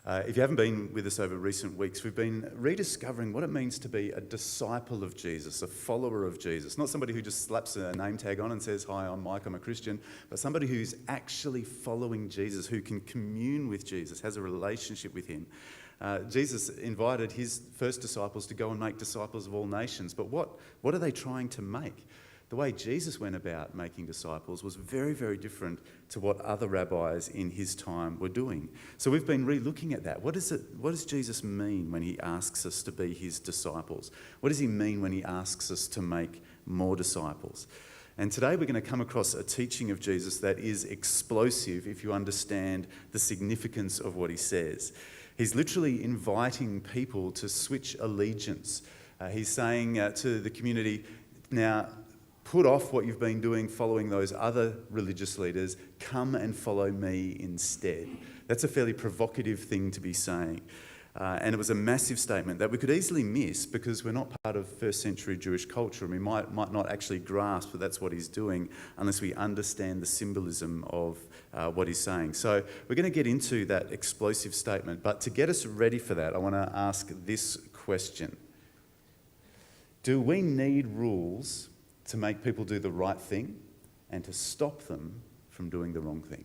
If you haven't been with us over recent weeks, we've been rediscovering what it means to be a disciple of Jesus, a follower of Jesus. Not somebody who just slaps a name tag on and says, "Hi, I'm Mike, I'm a Christian," but somebody who's actually following Jesus, who can commune with Jesus, has a relationship with him. Jesus invited his first disciples to go and make disciples of all nations. But what are they trying to make? The way Jesus went about making disciples was very, very different to what other rabbis in his time were doing. So we've been re-looking at that. What does Jesus mean when he asks us to be his disciples? What does he mean when he asks us to make more disciples? And today we're going to come across a teaching of Jesus that is explosive if you understand the significance of what he says. He's literally inviting people to switch allegiance. He's saying to the community, now, put off what you've been doing following those other religious leaders. Come and follow me instead. That's a fairly provocative thing to be saying. And it was a massive statement that we could easily miss because we're not part of first century Jewish culture, and we might not actually grasp that that's what he's doing unless we understand the symbolism of what he's saying. So we're going to get into that explosive statement. But to get us ready for that, I want to ask this question. Do we need rules to make people do the right thing and to stop them from doing the wrong thing?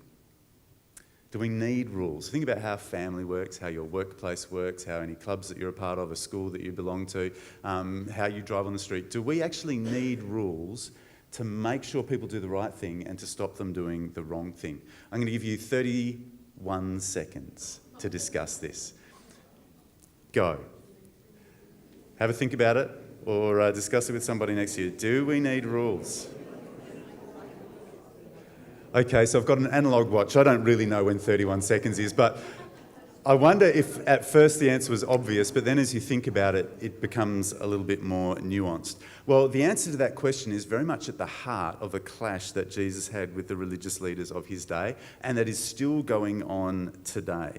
Do we need rules? Think about how family works, how your workplace works, how any clubs that you're a part of, a school that you belong to, how you drive on the street. Do we actually need rules to make sure people do the right thing and to stop them doing the wrong thing? I'm going to give you 31 seconds to discuss this. Go. Have a think about it, or discuss it with somebody next to you. Do we need rules? Okay, so I've got an analog watch. I don't really know when 31 seconds is, but I wonder if at first the answer was obvious, but then as you think about it, it becomes a little bit more nuanced. Well, the answer to that question is very much at the heart of a clash that Jesus had with the religious leaders of his day, and that is still going on today.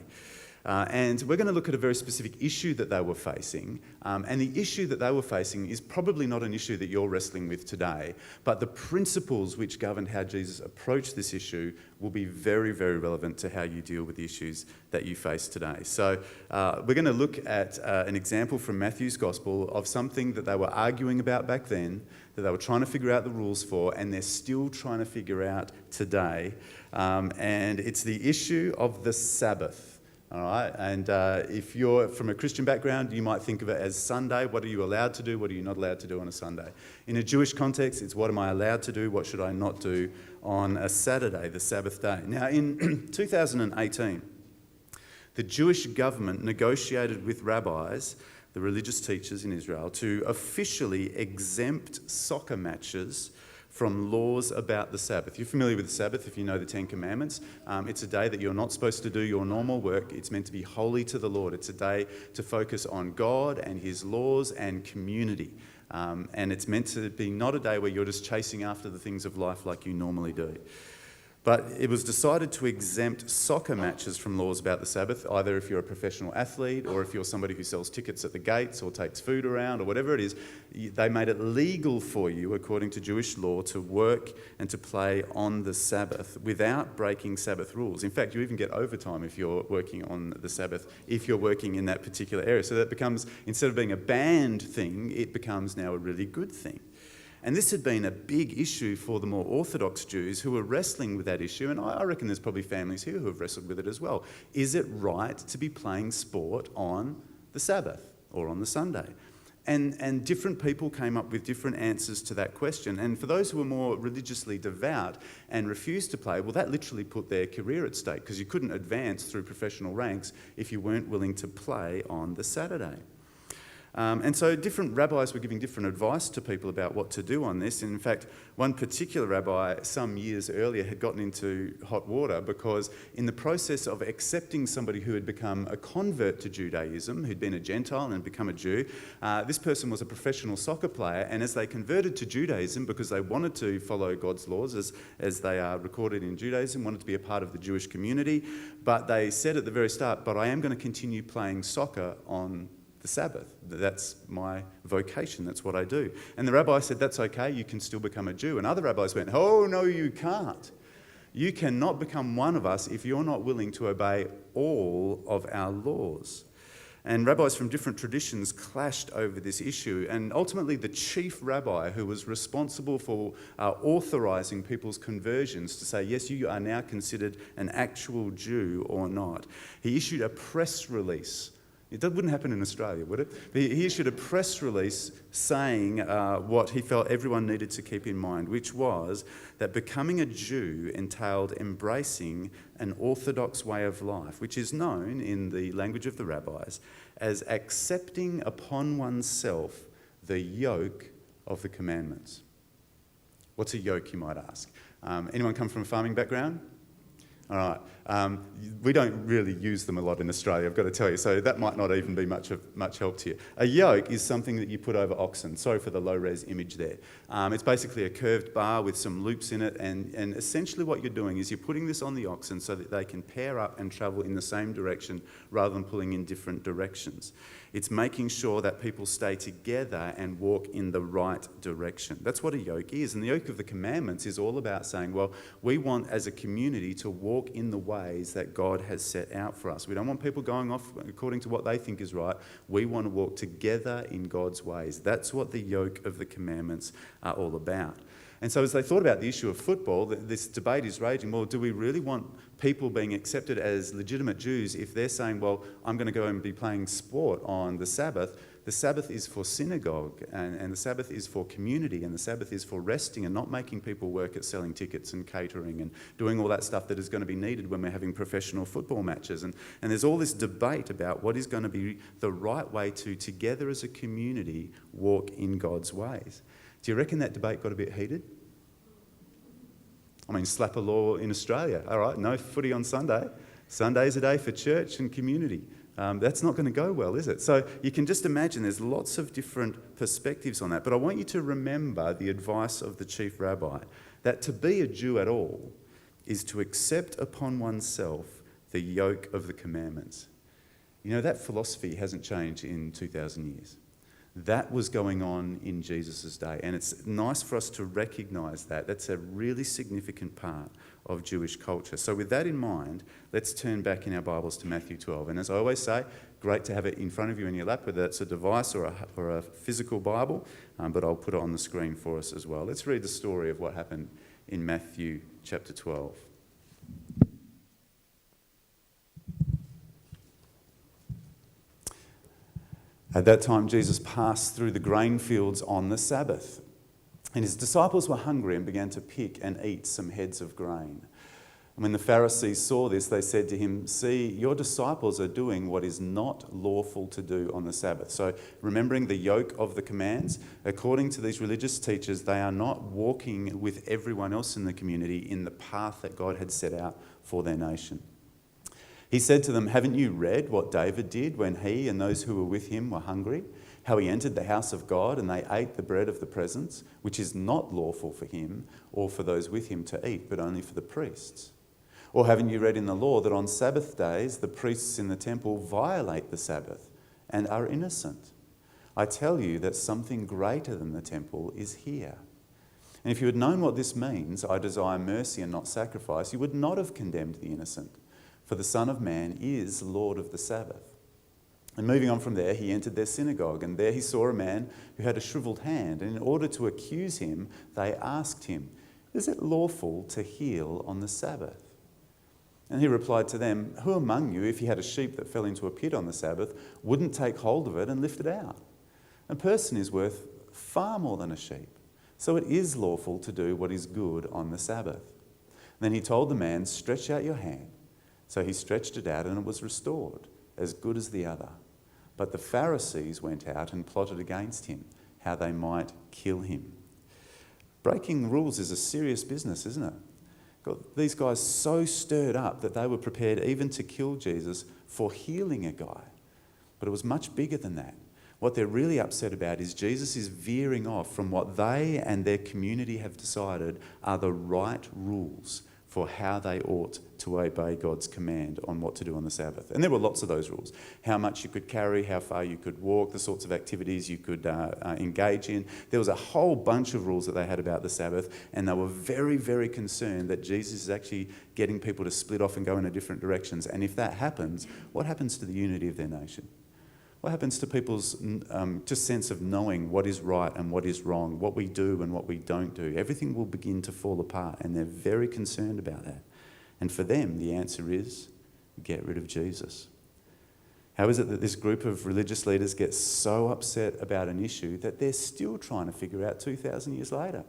And we're going to look at a very specific issue that they were facing. And the issue that they were facing is probably not an issue that you're wrestling with today, but the principles which governed how Jesus approached this issue will be very, very relevant to how you deal with the issues that you face today. So we're going to look at an example from Matthew's Gospel of something that they were arguing about back then, that they were trying to figure out the rules for, and they're still trying to figure out today. And it's the issue of the Sabbath. All right, and if you're from a Christian background, you might think of it as Sunday. What are you allowed to do? What are you not allowed to do on a Sunday? In a Jewish context, it's what am I allowed to do? What should I not do on a Saturday, the Sabbath day? Now, in 2018, the Jewish government negotiated with rabbis, the religious teachers in Israel, to officially exempt soccer matches from laws about the Sabbath. You're familiar with the Sabbath if you know the Ten Commandments. It's a day that you're not supposed to do your normal work. It's meant to be holy to the Lord. It's a day to focus on God and his laws and community. And it's meant to be not a day where you're just chasing after the things of life like you normally do. But it was decided to exempt soccer matches from laws about the Sabbath, either if you're a professional athlete or if you're somebody who sells tickets at the gates or takes food around or whatever it is. They made it legal for you, according to Jewish law, to work and to play on the Sabbath without breaking Sabbath rules. In fact, you even get overtime if you're working on the Sabbath, if you're working in that particular area. So that becomes, instead of being a banned thing, it becomes now a really good thing. And this had been a big issue for the more Orthodox Jews who were wrestling with that issue, and I reckon there's probably families here who have wrestled with it as well. Is it right to be playing sport on the Sabbath or on the Sunday? And different people came up with different answers to that question. And for those who were more religiously devout and refused to play, well, that literally put their career at stake because you couldn't advance through professional ranks if you weren't willing to play on the Saturday. And so different rabbis were giving different advice to people about what to do on this. And in fact, one particular rabbi some years earlier had gotten into hot water because in the process of accepting somebody who had become a convert to Judaism, who'd been a Gentile and become a Jew, this person was a professional soccer player. And as they converted to Judaism because they wanted to follow God's laws as they are recorded in Judaism, wanted to be a part of the Jewish community, but they said at the very start, but I am going to continue playing soccer on the Sabbath. That's my vocation. That's what I do. And the rabbi said, that's okay. You can still become a Jew. And other rabbis went, oh, no, you can't. You cannot become one of us if you're not willing to obey all of our laws. And rabbis from different traditions clashed over this issue. And ultimately, the chief rabbi, who was responsible for authorizing people's conversions to say, yes, you are now considered an actual Jew or not, he issued a press release. It wouldn't happen in Australia, would it? But he issued a press release saying what he felt everyone needed to keep in mind, which was that becoming a Jew entailed embracing an Orthodox way of life, which is known in the language of the rabbis as accepting upon oneself the yoke of the commandments. What's a yoke, you might ask? Anyone come from a farming background? All right. We don't really use them a lot in Australia, I've got to tell you, so that might not even be much help to you. A yoke is something that you put over oxen. Sorry for the low-res image there. It's basically a curved bar with some loops in it, and essentially what you're doing is you're putting this on the oxen so that they can pair up and travel in the same direction rather than pulling in different directions. It's making sure that people stay together and walk in the right direction. That's what a yoke is. And the yoke of the commandments is all about saying, well, we want as a community to walk in the ways that God has set out for us. We don't want people going off according to what they think is right. We want to walk together in God's ways. That's what the yoke of the commandments are all about. And so as they thought about the issue of football, this debate is raging. Well, do we really want people being accepted as legitimate Jews if they're saying, well, I'm going to go and be playing sport on the Sabbath? The Sabbath is for synagogue, and the Sabbath is for community, and the Sabbath is for resting and not making people work at selling tickets and catering and doing all that stuff that is going to be needed when we're having professional football matches. And there's all this debate about what is going to be the right way to, together as a community, walk in God's ways. Do you reckon that debate got a bit heated? I mean, slap a law in Australia. All right, no footy on Sunday. Sunday's a day for church and community. That's not going to go well, is it? So you can just imagine there's lots of different perspectives on that. But I want you to remember the advice of the chief rabbi, that to be a Jew at all is to accept upon oneself the yoke of the commandments. You know, that philosophy hasn't changed in 2,000 years. That was going on in Jesus' day. And it's nice for us to recognise that. That's a really significant part of Jewish culture. So with that in mind, let's turn back in our Bibles to Matthew 12. And as I always say, great to have it in front of you in your lap, whether it's a device or a physical Bible, but I'll put it on the screen for us as well. Let's read the story of what happened in Matthew chapter 12. At that time, Jesus passed through the grain fields on the Sabbath, and his disciples were hungry and began to pick and eat some heads of grain. And when the Pharisees saw this, they said to him, "See, your disciples are doing what is not lawful to do on the Sabbath." So remembering the yoke of the commands, according to these religious teachers, they are not walking with everyone else in the community in the path that God had set out for their nation. He said to them, "Haven't you read what David did when he and those who were with him were hungry? How he entered the house of God and they ate the bread of the presence, which is not lawful for him or for those with him to eat, but only for the priests? Or haven't you read in the law that on Sabbath days the priests in the temple violate the Sabbath and are innocent? I tell you that something greater than the temple is here. And if you had known what this means, I desire mercy and not sacrifice, you would not have condemned the innocent. For the Son of Man is Lord of the Sabbath." And moving on from there, he entered their synagogue, and there he saw a man who had a shriveled hand. And in order to accuse him, they asked him, "Is it lawful to heal on the Sabbath?" And he replied to them, "Who among you, if he had a sheep that fell into a pit on the Sabbath, wouldn't take hold of it and lift it out? A person is worth far more than a sheep. So it is lawful to do what is good on the Sabbath." Then he told the man, "Stretch out your hand." So he stretched it out, and it was restored, as good as the other. But the Pharisees went out and plotted against him, how they might kill him. Breaking rules is a serious business, isn't it? Got these guys so stirred up that they were prepared even to kill Jesus for healing a guy. But it was much bigger than that. What they're really upset about is Jesus is veering off from what they and their community have decided are the right rules for how they ought to obey God's command on what to do on the Sabbath. And there were lots of those rules. How much you could carry, how far you could walk, the sorts of activities you could engage in. There was a whole bunch of rules that they had about the Sabbath, and they were very, very concerned that Jesus is actually getting people to split off and go in different directions. And if that happens, what happens to the unity of their nation? What happens to people's just sense of knowing what is right and what is wrong, what we do and what we don't do? Everything will begin to fall apart, and they're very concerned about that. And for them, the answer is get rid of Jesus. How is it that this group of religious leaders get so upset about an issue that they're still trying to figure out 2,000 years later?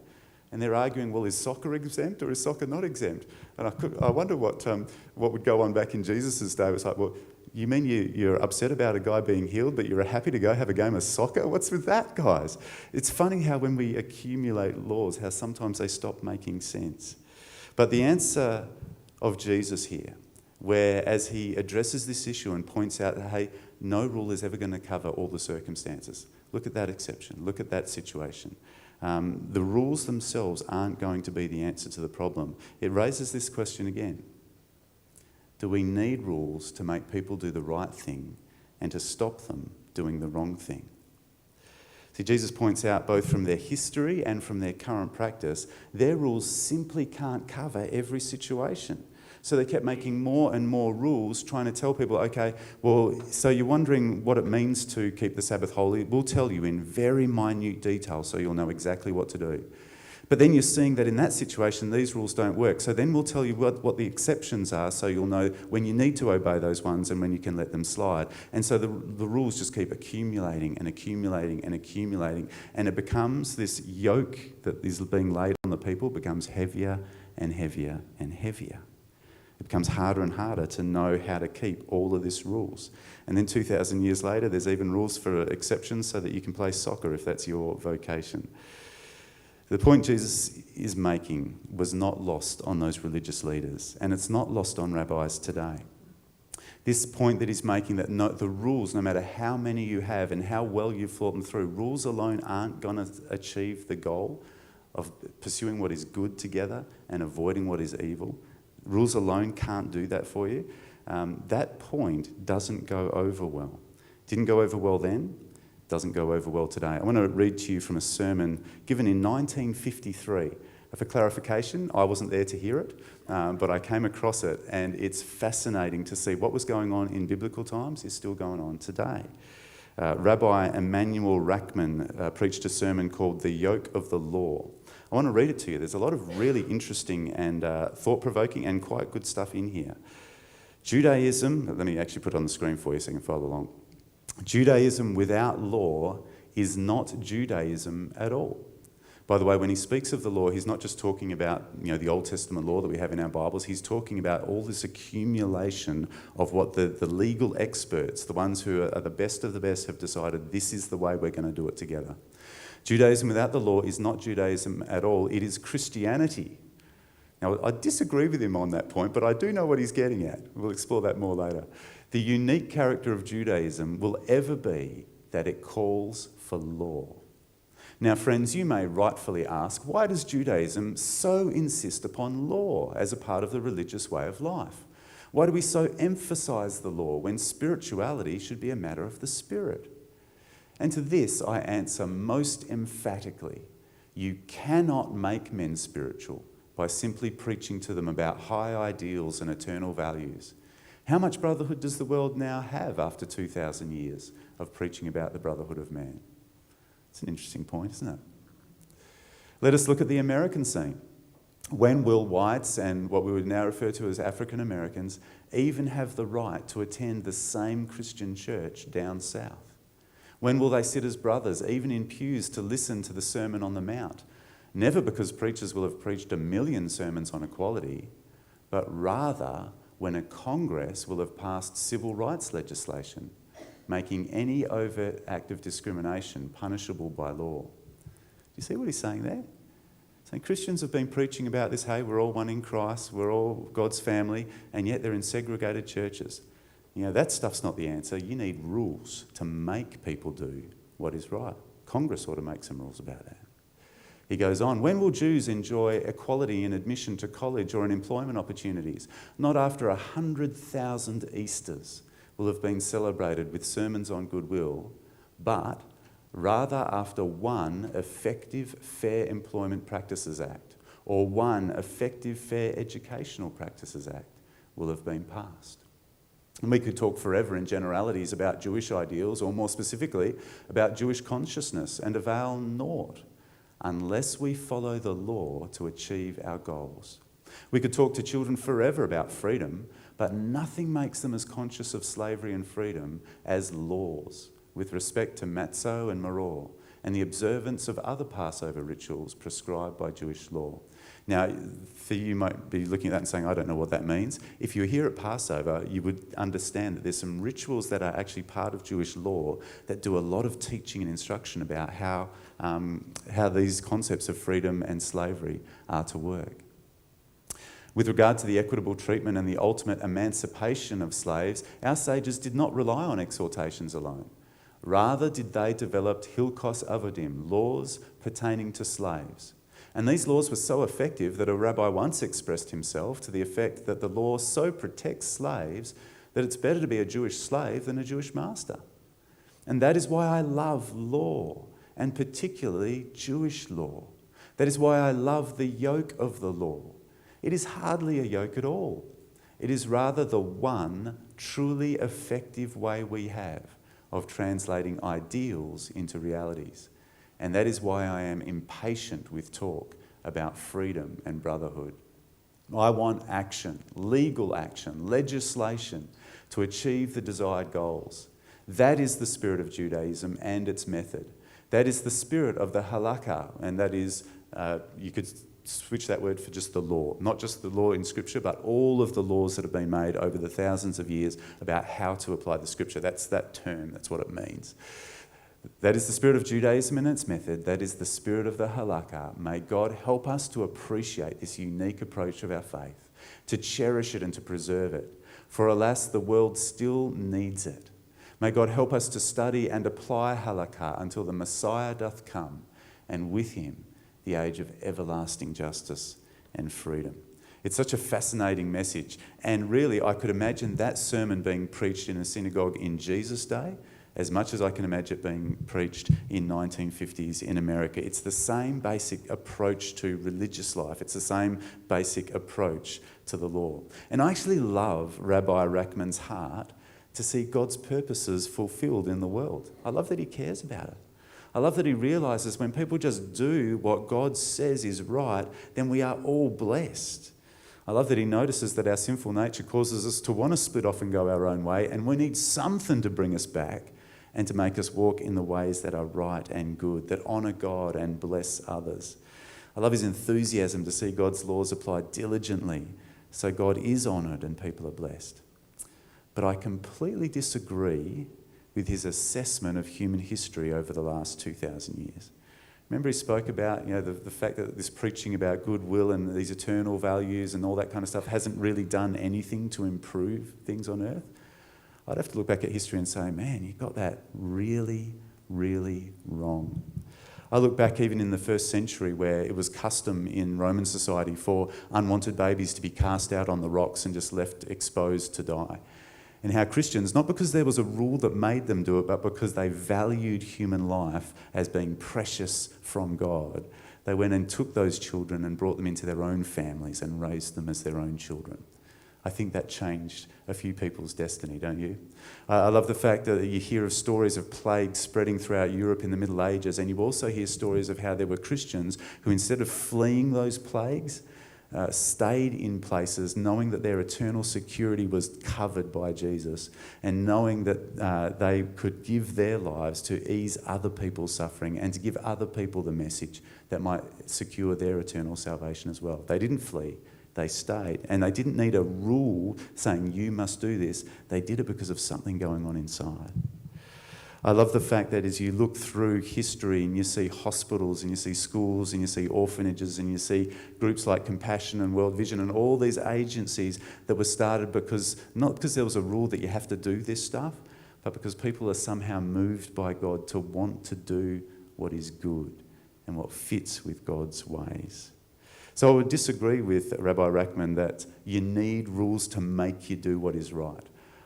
And they're arguing, well, is soccer exempt or is soccer not exempt? And I wonder what would go on back in Jesus' day. It was like, well, you mean you're upset about a guy being healed, but you're happy to go have a game of soccer? What's with that, guys? It's funny how when we accumulate laws, how sometimes they stop making sense. But the answer of Jesus here, where as he addresses this issue and points out that, hey, no rule is ever going to cover all the circumstances. Look at that exception. Look at that situation. The rules themselves aren't going to be the answer to the problem. It raises this question again. Do we need rules to make people do the right thing and to stop them doing the wrong thing? See, Jesus points out both from their history and from their current practice, their rules simply can't cover every situation. So they kept making more and more rules, trying to tell people, okay, well, so you're wondering what it means to keep the Sabbath holy? We'll tell you in very minute detail so you'll know exactly what to do. But then you're seeing that in that situation, these rules don't work. So then we'll tell you what the exceptions are so you'll know when you need to obey those ones and when you can let them slide. And so the rules just keep accumulating and accumulating and accumulating. And it becomes this yoke that is being laid on the people becomes heavier and heavier and heavier. It becomes harder and harder to know how to keep all of these rules. And then 2,000 years later, there's even rules for exceptions so that you can play soccer if that's your vocation. The point Jesus is making was not lost on those religious leaders, and it's not lost on rabbis today. This point that he's making, that the rules, no matter how many you have and how well you've thought them through, rules alone aren't going to achieve the goal of pursuing what is good together and avoiding what is evil. Rules alone can't do that for you. That point doesn't go over well. Didn't go over well then. Doesn't go over well today. I want to read to you from a sermon given in 1953. For clarification, I wasn't there to hear it, but I came across it, and it's fascinating to see what was going on in biblical times is still going on today. Rabbi Emanuel Rackman preached a sermon called The Yoke of the Law. I want to read it to you. There's a lot of really interesting and thought-provoking and quite good stuff in here. Judaism, let me actually put it on the screen for you so you can follow along. Judaism without law is not Judaism at all. By the way, when he speaks of the law, he's not just talking about the Old Testament law that we have in our Bibles. He's talking about all this accumulation of what the legal experts, the ones who are the best of the best, have decided this is the way we're going to do it together. Judaism without the law is not Judaism at all. It is Christianity. Now, I disagree with him on that point, but I do know what he's getting at. We'll explore that more later. The unique character of Judaism will ever be that it calls for law. Now, friends, you may rightfully ask, why does Judaism so insist upon law as a part of the religious way of life? Why do we so emphasise the law when spirituality should be a matter of the Spirit? And to this I answer most emphatically, you cannot make men spiritual by simply preaching to them about high ideals and eternal values. How much brotherhood does the world now have after 2,000 years of preaching about the brotherhood of man? It's an interesting point, isn't it? Let us look at the American scene. When will whites and what we would now refer to as African Americans even have the right to attend the same Christian church down south? When will they sit as brothers, even in pews, to listen to the Sermon on the Mount? Never because preachers will have preached 1 million sermons on equality, but rather when a Congress will have passed civil rights legislation, making any overt act of discrimination punishable by law. Do you see what he's saying there? Saying Christians have been preaching about this, hey, we're all one in Christ, we're all God's family, and yet they're in segregated churches. That stuff's not the answer. You need rules to make people do what is right. Congress ought to make some rules about that. He goes on, when will Jews enjoy equality in admission to college or in employment opportunities? Not after 100,000 Easters will have been celebrated with sermons on goodwill, but rather after one effective Fair Employment Practices Act or one effective Fair Educational Practices Act will have been passed. And we could talk forever in generalities about Jewish ideals, or more specifically, about Jewish consciousness, and avail naught unless we follow the law to achieve our goals. We could talk to children forever about freedom, but nothing makes them as conscious of slavery and freedom as laws with respect to matzo and maror and the observance of other Passover rituals prescribed by Jewish law. Now, for you might be looking at that and saying, I don't know what that means. If you're here at Passover, you would understand that there's some rituals that are actually part of Jewish law that do a lot of teaching and instruction about how these concepts of freedom and slavery are to work. With regard to the equitable treatment and the ultimate emancipation of slaves, our sages did not rely on exhortations alone. Rather did they develop hilkos avodim, laws pertaining to slaves. And these laws were so effective that a rabbi once expressed himself to the effect that the law so protects slaves that it's better to be a Jewish slave than a Jewish master. And that is why I love law, and particularly Jewish law. That is why I love the yoke of the law. It is hardly a yoke at all. It is rather the one truly effective way we have of translating ideals into realities. And that is why I am impatient with talk about freedom and brotherhood. I want action, legal action, legislation to achieve the desired goals. That is the spirit of Judaism and its method. That is the spirit of the halakha, and that is, you could switch that word for just the law, not just the law in Scripture, but all of the laws that have been made over the thousands of years about how to apply the Scripture. That's that term, that's what it means. That is the spirit of Judaism and its method. That is the spirit of the halakha. May God help us to appreciate this unique approach of our faith, to cherish it and to preserve it. For alas, the world still needs it. May God help us to study and apply halakha until the Messiah doth come, and with him the age of everlasting justice and freedom. It's such a fascinating message. And really, I could imagine that sermon being preached in a synagogue in Jesus' day as much as I can imagine it being preached in 1950s in America. It's the same basic approach to religious life. It's the same basic approach to the law. And I actually love Rabbi Rachman's heart to see God's purposes fulfilled in the world. I love that he cares about it. I love that he realises when people just do what God says is right, then we are all blessed. I love that he notices that our sinful nature causes us to want to split off and go our own way, and we need something to bring us back and to make us walk in the ways that are right and good, that honour God and bless others. I love his enthusiasm to see God's laws applied diligently so God is honoured and people are blessed. But I completely disagree with his assessment of human history over the last 2,000 years. Remember he spoke about the fact that this preaching about goodwill and these eternal values and all that kind of stuff hasn't really done anything to improve things on earth? I'd have to look back at history and say, man, you got that really, really wrong. I look back even in the first century where it was custom in Roman society for unwanted babies to be cast out on the rocks and just left exposed to die. And how Christians, not because there was a rule that made them do it, but because they valued human life as being precious from God, they went and took those children and brought them into their own families and raised them as their own children. I think that changed a few people's destiny, don't you? I love the fact that you hear of stories of plagues spreading throughout Europe in the Middle Ages, and you also hear stories of how there were Christians who, instead of fleeing those plagues, stayed in places knowing that their eternal security was covered by Jesus, and knowing that they could give their lives to ease other people's suffering and to give other people the message that might secure their eternal salvation as well. They didn't flee. They stayed, and they didn't need a rule saying you must do this. They did it because of something going on inside. I love the fact that as you look through history and you see hospitals and you see schools and you see orphanages and you see groups like Compassion and World Vision and all these agencies that were started not because there was a rule that you have to do this stuff, but because people are somehow moved by God to want to do what is good and what fits with God's ways. So I would disagree with Rabbi Rachman that you need rules to make you do what is right.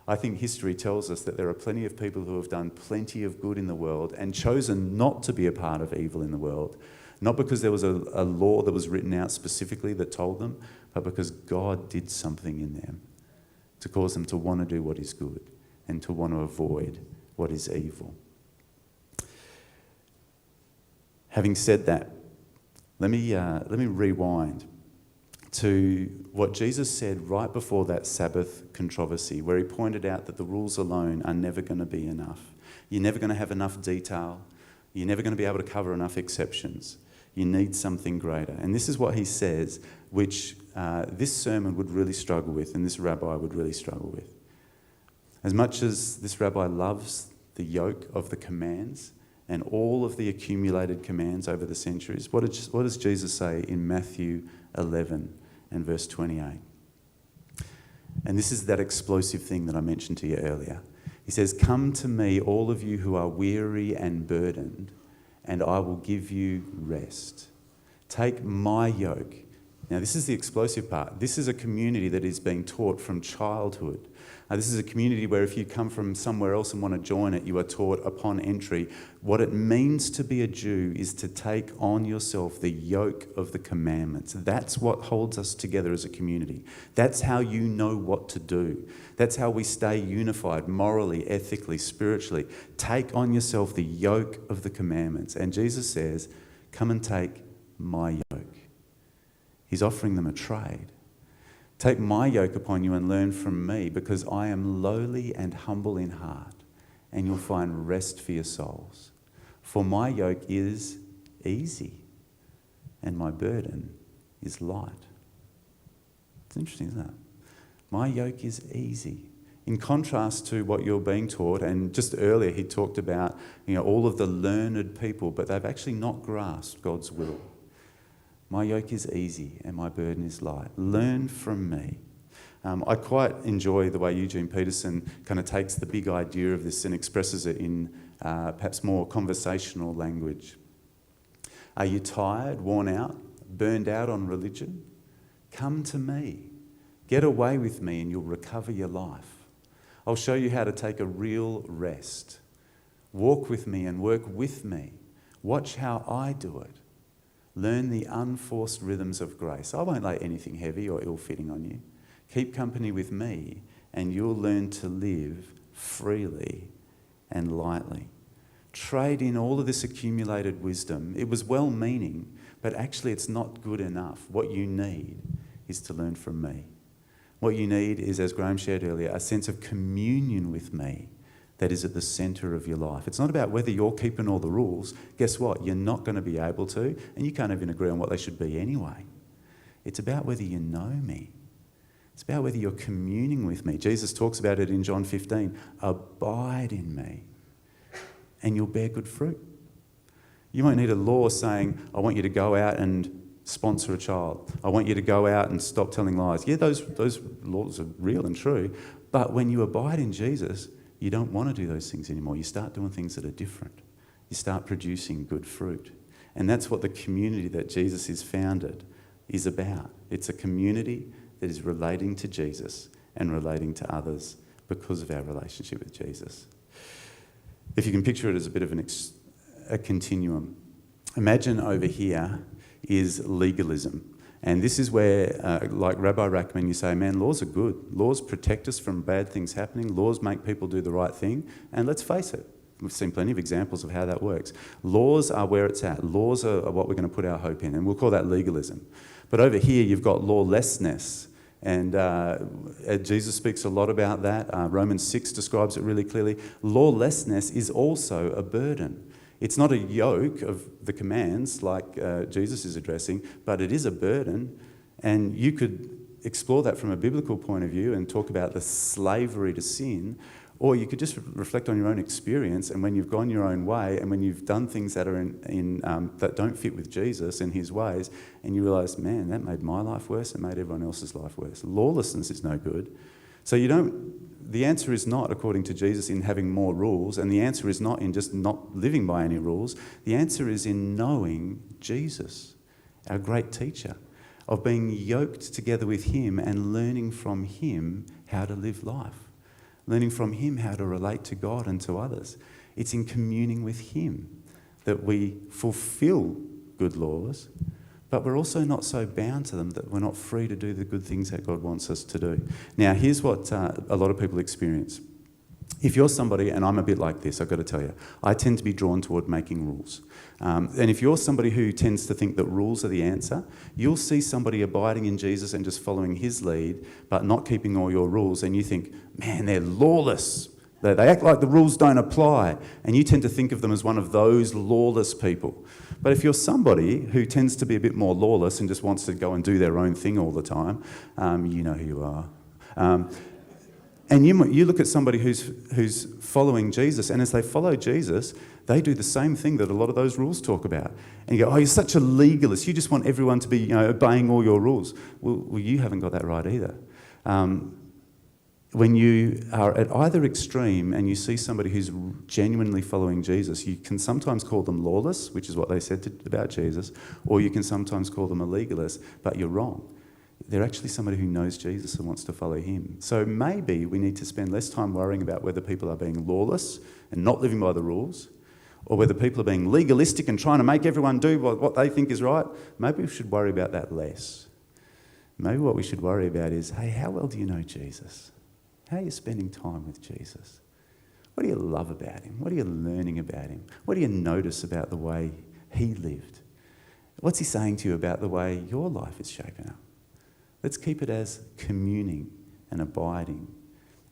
I think history tells us that there are plenty of people who have done plenty of good in the world and chosen not to be a part of evil in the world, not because there was a law that was written out specifically that told them, but because God did something in them to cause them to want to do what is good and to want to avoid what is evil. Having said that, let me rewind to what Jesus said right before that Sabbath controversy, where he pointed out that the rules alone are never going to be enough. You're never going to have enough detail. You're never going to be able to cover enough exceptions. You need something greater. And this is what he says, which this sermon would really struggle with, and this rabbi would really struggle with. As much as this rabbi loves the yoke of the commands and all of the accumulated commands over the centuries, what does Jesus say in Matthew 11 and verse 28? And this is that explosive thing that I mentioned to you earlier. He says, "Come to me, all of you who are weary and burdened, and I will give you rest. Take my yoke." Now, this is the explosive part. This is a community that is being taught from childhood. This is a community where if you come from somewhere else and want to join it, you are taught upon entry. What it means to be a Jew is to take on yourself the yoke of the commandments. That's what holds us together as a community. That's how you know what to do. That's how we stay unified morally, ethically, spiritually. Take on yourself the yoke of the commandments. And Jesus says, "Come and take my yoke." He's offering them a trade. "Take my yoke upon you and learn from me, because I am lowly and humble in heart, and you'll find rest for your souls. For my yoke is easy, and my burden is light." It's interesting, isn't it? My yoke is easy. In contrast to what you're being taught, and just earlier he talked about all of the learned people, but they've actually not grasped God's will. My yoke is easy and my burden is light. Learn from me. I quite enjoy the way Eugene Peterson kind of takes the big idea of this and expresses it in perhaps more conversational language. Are you tired, worn out, burned out on religion? Come to me. Get away with me and you'll recover your life. I'll show you how to take a real rest. Walk with me and work with me. Watch how I do it. Learn the unforced rhythms of grace. I won't lay anything heavy or ill-fitting on you. Keep company with me and you'll learn to live freely and lightly. Trade in all of this accumulated wisdom. It was well-meaning, but actually it's not good enough. What you need is to learn from me. What you need is, as Graham shared earlier, a sense of communion with me that is at the centre of your life. It's not about whether you're keeping all the rules. Guess what? You're not going to be able to, and you can't even agree on what they should be anyway. It's about whether you know me. It's about whether you're communing with me. Jesus talks about it in John 15. Abide in me, and you'll bear good fruit. You won't need a law saying, I want you to go out and sponsor a child. I want you to go out and stop telling lies. Yeah, those laws are real and true, but when you abide in Jesus, you don't want to do those things anymore. You start doing things that are different. You start producing good fruit. And that's what the community that Jesus is founded is about. It's a community that is relating to Jesus and relating to others because of our relationship with Jesus. If you can picture it as a bit of a continuum, imagine over here is legalism. And this is where, like Rabbi Rachman, you say, man, laws are good. Laws protect us from bad things happening. Laws make people do the right thing. And let's face it, we've seen plenty of examples of how that works. Laws are where it's at. Laws are what we're going to put our hope in. And we'll call that legalism. But over here, you've got lawlessness. And Jesus speaks a lot about that. Romans 6 describes it really clearly. Lawlessness is also a burden. It's not a yoke of the commands like Jesus is addressing, but it is a burden. And you could explore that from a biblical point of view and talk about the slavery to sin, or you could just reflect on your own experience and when you've gone your own way and when you've done things that are that don't fit with Jesus and his ways, and you realise, man, that made my life worse and made everyone else's life worse. Lawlessness is no good. So the answer is not, according to Jesus, in having more rules, and the answer is not in just not living by any rules. The answer is in knowing Jesus, our great teacher, of being yoked together with him and learning from him how to live life, learning from him how to relate to God and to others. It's in communing with him that we fulfill good laws, but we're also not so bound to them that we're not free to do the good things that God wants us to do. Now, here's what a lot of people experience. If you're somebody, and I'm a bit like this, I've got to tell you, I tend to be drawn toward making rules. And if you're somebody who tends to think that rules are the answer, you'll see somebody abiding in Jesus and just following his lead, but not keeping all your rules, and you think, man, they're lawless. They act like the rules don't apply, and you tend to think of them as one of those lawless people. But if you're somebody who tends to be a bit more lawless and just wants to go and do their own thing all the time, you know who you are. And you look at somebody who's following Jesus, and as they follow Jesus, they do the same thing that a lot of those rules talk about. And you go, oh, you're such a legalist. You just want everyone to be obeying all your rules. Well, you haven't got that right either. When you are at either extreme and you see somebody who's genuinely following Jesus, you can sometimes call them lawless, which is what they said about Jesus, or you can sometimes call them a legalist, but you're wrong. They're actually somebody who knows Jesus and wants to follow him. So maybe we need to spend less time worrying about whether people are being lawless and not living by the rules, or whether people are being legalistic and trying to make everyone do what they think is right. Maybe we should worry about that less. Maybe what we should worry about is, hey, how well do you know Jesus? How are you spending time with Jesus? What do you love about him? What are you learning about him? What do you notice about the way he lived? What's he saying to you about the way your life is shaping up? Let's keep it as communing and abiding.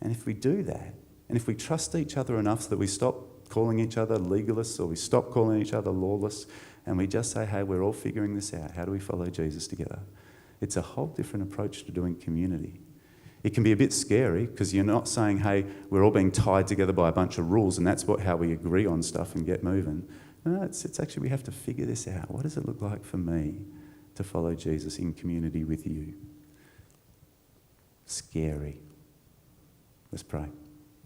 And if we do that, and if we trust each other enough so that we stop calling each other legalists or we stop calling each other lawless, and we just say, hey, we're all figuring this out. How do we follow Jesus together? It's a whole different approach to doing community. It can be a bit scary because you're not saying, hey, we're all being tied together by a bunch of rules and that's how we agree on stuff and get moving. No, it's actually we have to figure this out. What does it look like for me to follow Jesus in community with you? Scary. Let's pray.